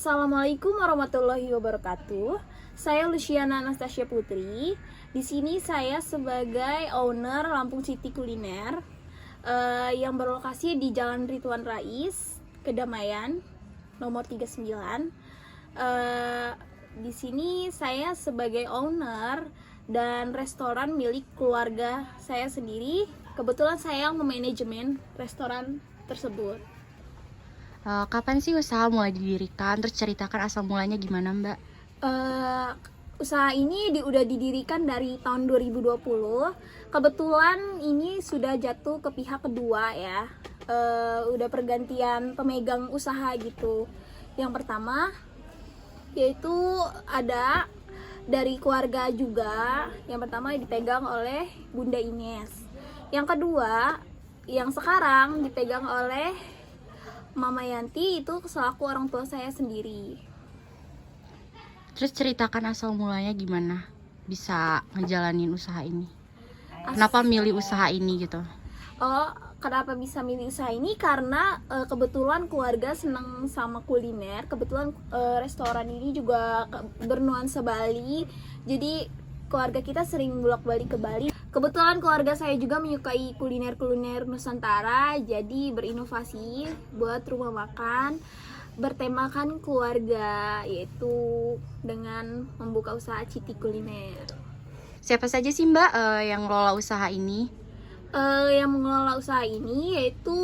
Assalamualaikum warahmatullahi wabarakatuh. Saya Luciana Anastasia Putri. Di sini saya sebagai owner Lampung City Kuliner yang berlokasi di Jalan Ridwan Rais, Kedamaian, nomor 39. Di sini saya sebagai owner dan restoran milik keluarga saya sendiri. Kebetulan saya yang memanajemen restoran tersebut. Kapan sih usaha mulai didirikan? Terus ceritakan asal mulanya gimana, Mbak? Usaha ini udah didirikan dari tahun 2020. Kebetulan ini sudah jatuh ke pihak kedua ya. Udah pergantian pemegang usaha gitu. Yang pertama yaitu ada dari keluarga juga. Yang pertama dipegang oleh Bunda Ines. Yang kedua yang sekarang dipegang oleh Mama Yanti, itu selaku orang tua saya sendiri. Terus ceritakan asal mulanya gimana bisa ngejalanin usaha ini? Kenapa milih usaha ini gitu? Kenapa bisa milih usaha ini? Karena kebetulan keluarga senang sama kuliner. Kebetulan restoran ini juga bernuansa Bali. Jadi keluarga kita sering bolak-balik ke Bali. Kebetulan keluarga saya juga menyukai kuliner-kuliner Nusantara, jadi berinovasi buat rumah makan bertemakan keluarga, yaitu dengan membuka usaha City Kuliner. Siapa saja sih Mbak yang ngelola usaha ini? Yang mengelola usaha ini yaitu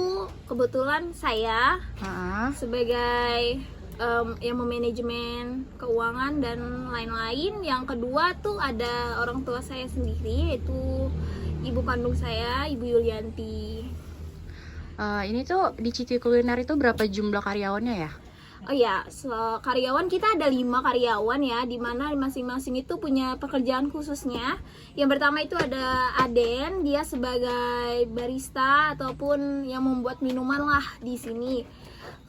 kebetulan saya sebagai yang memanajemen keuangan dan lain-lain. Yang kedua tuh ada orang tua saya sendiri, yaitu ibu kandung saya, Ibu Yulianti. Ini tuh di City Kuliner itu berapa jumlah karyawannya ya? Oh ya, karyawan kita ada 5 karyawan ya, dimana masing-masing itu punya pekerjaan khususnya. Yang pertama itu ada Aden, dia sebagai barista ataupun yang membuat minuman lah di sini.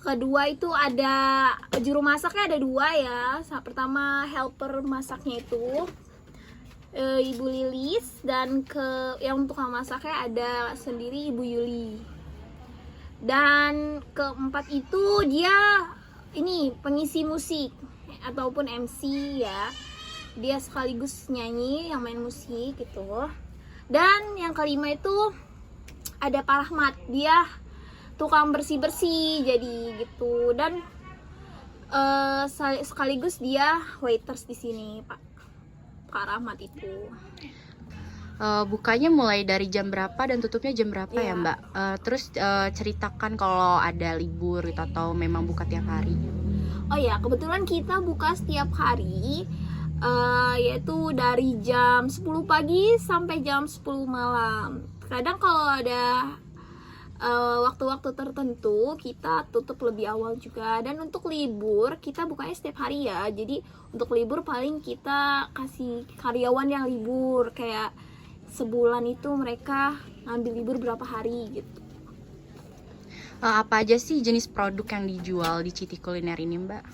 Kedua itu ada juru masaknya, ada 2 ya. Pertama helper masaknya itu Ibu Lilis, dan yang tukang masaknya ada sendiri Ibu Yuli. Dan keempat itu dia ini pengisi musik ataupun MC ya. Dia sekaligus nyanyi yang main musik gitu. Dan yang kelima itu ada Pak Rahmat, dia tukang bersih-bersih jadi gitu. Dan sekaligus dia waiters di sini, Pak Rahmat itu. Bukanya mulai dari jam berapa dan tutupnya jam berapa ya Mbak? Terus ceritakan kalau ada libur gitu, atau memang buka tiap hari? Oh ya, kebetulan kita buka setiap hari, yaitu dari jam 10 pagi sampai jam 10 malam. Kadang kalau ada waktu-waktu tertentu kita tutup lebih awal juga. Dan untuk libur kita bukanya setiap hari ya. Jadi untuk libur paling kita kasih karyawan yang libur, kayak sebulan itu mereka ngambil libur berapa hari gitu. Apa aja sih jenis produk yang dijual di City Kuliner ini Mbak?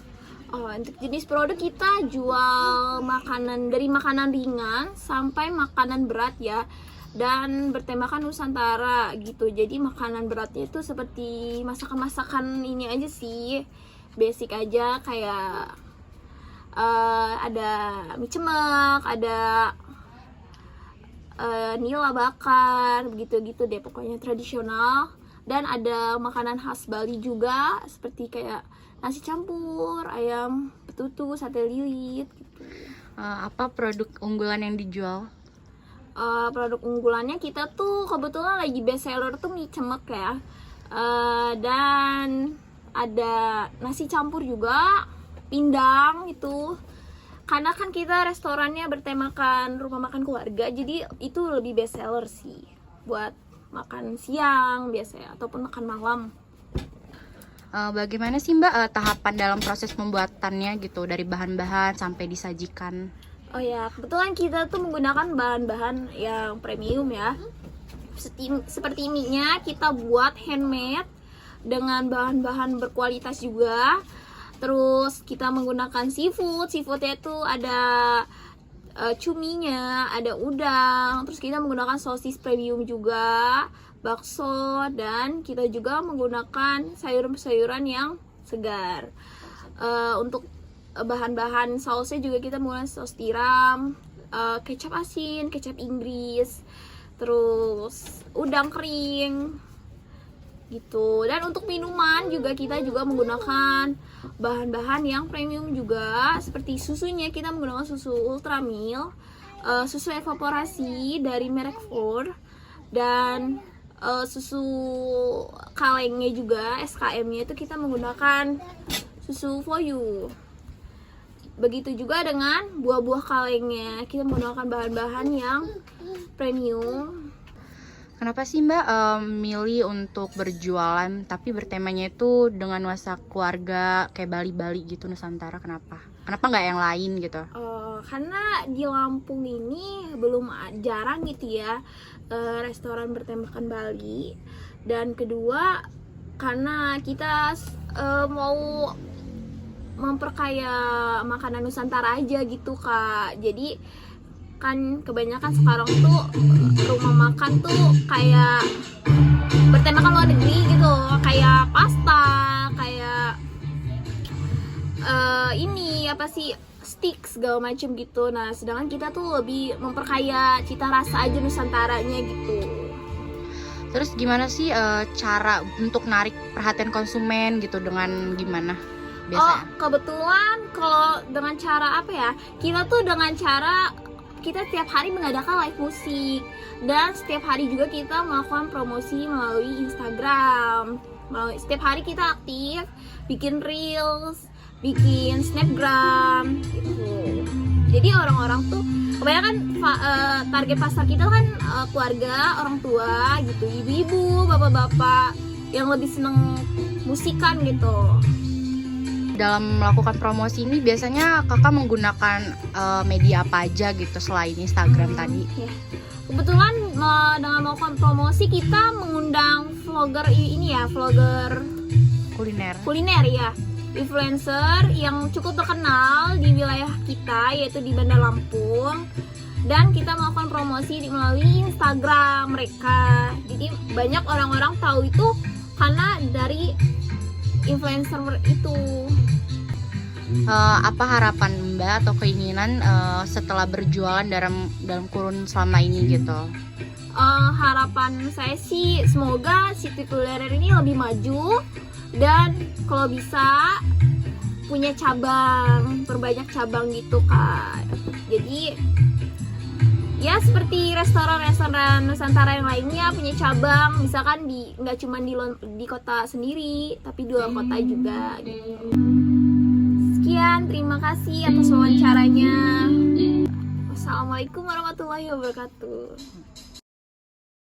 Untuk jenis produk kita jual makanan, dari makanan ringan sampai makanan berat ya, dan bertemakan Nusantara gitu. Jadi makanan beratnya itu seperti masakan-masakan ini aja sih, basic aja, kayak ada mie cemek, ada nila bakar, begitu-gitu deh, pokoknya tradisional. Dan ada makanan khas Bali juga, seperti kayak nasi campur, ayam betutu, sate lilit gitu. Apa produk unggulan yang dijual? Produk unggulannya kita tuh kebetulan lagi best seller tuh mie cemek ya. Dan ada nasi campur juga, pindang itu. Karena kan kita restorannya bertemakan rumah makan keluarga, jadi itu lebih best seller sih buat makan siang biasanya ataupun makan malam. Bagaimana sih Mbak tahapan dalam proses pembuatannya gitu, dari bahan-bahan sampai disajikan? Oh ya, kebetulan kita tuh menggunakan bahan-bahan yang premium ya. Seperti mie-nya kita buat handmade dengan bahan-bahan berkualitas juga. Terus kita menggunakan seafoodnya itu ada cuminya, ada udang. Terus kita menggunakan sosis premium juga, bakso, dan kita juga menggunakan sayuran-sayuran yang segar. Untuk bahan-bahan sausnya juga kita menggunakan saus tiram, kecap asin, kecap Inggris, terus udang kering gitu. Dan untuk minuman juga kita juga menggunakan bahan-bahan yang premium juga, seperti susunya kita menggunakan susu Ultramil, susu evaporasi dari merek Ford, dan susu kalengnya juga, SKM-nya itu kita menggunakan susu Foyu. Begitu juga dengan buah-buah kalengnya, kita menggunakan bahan-bahan yang premium. Kenapa sih Mbak milih untuk berjualan tapi bertemanya itu dengan nuansa keluarga kayak Bali-Bali gitu, Nusantara? Kenapa nggak yang lain gitu? Karena di Lampung ini belum jarang gitu ya restoran bertemakan Bali. Dan kedua, karena kita mau memperkaya makanan Nusantara aja gitu Kak. Jadi kan kebanyakan sekarang tuh rumah makan tuh kayak bertemakan luar negeri gitu, kayak pasta, kayak ini apa sih, steak segala macem gitu. Nah sedangkan kita tuh lebih memperkaya cita rasa aja Nusantaranya gitu. Terus gimana sih cara untuk narik perhatian konsumen gitu, dengan gimana biasanya? Kebetulan kalau dengan cara apa ya, kita tuh dengan cara kita setiap hari mengadakan live musik, dan setiap hari juga kita melakukan promosi melalui Instagram. Setiap hari kita aktif bikin reels, bikin snapgram gitu. Jadi orang-orang tuh kebanyakan target pasar kita kan keluarga, orang tua gitu, ibu-ibu, bapak-bapak yang lebih seneng musikan gitu. Dalam melakukan promosi ini biasanya kakak menggunakan media apa aja gitu selain Instagram tadi? Ya. Kebetulan dengan melakukan promosi kita mengundang vlogger ini ya, vlogger kuliner ya, influencer yang cukup terkenal di wilayah kita, yaitu di Bandar Lampung. Dan kita melakukan promosi melalui Instagram mereka. Jadi banyak orang-orang tahu itu karena dari influencer itu. Apa harapan Mbak atau keinginan setelah berjualan dalam kurun selama ini gitu? Harapan saya sih semoga City Kuliner ini lebih maju, dan kalau bisa punya cabang, perbanyak cabang gitu Kak. Jadi ya seperti restoran-restoran Nusantara yang lainnya punya cabang, misalkan nggak cuma di kota sendiri tapi di luar kota juga gitu. Sekian, terima kasih atas wawancaranya. Wassalamualaikum warahmatullahi wabarakatuh.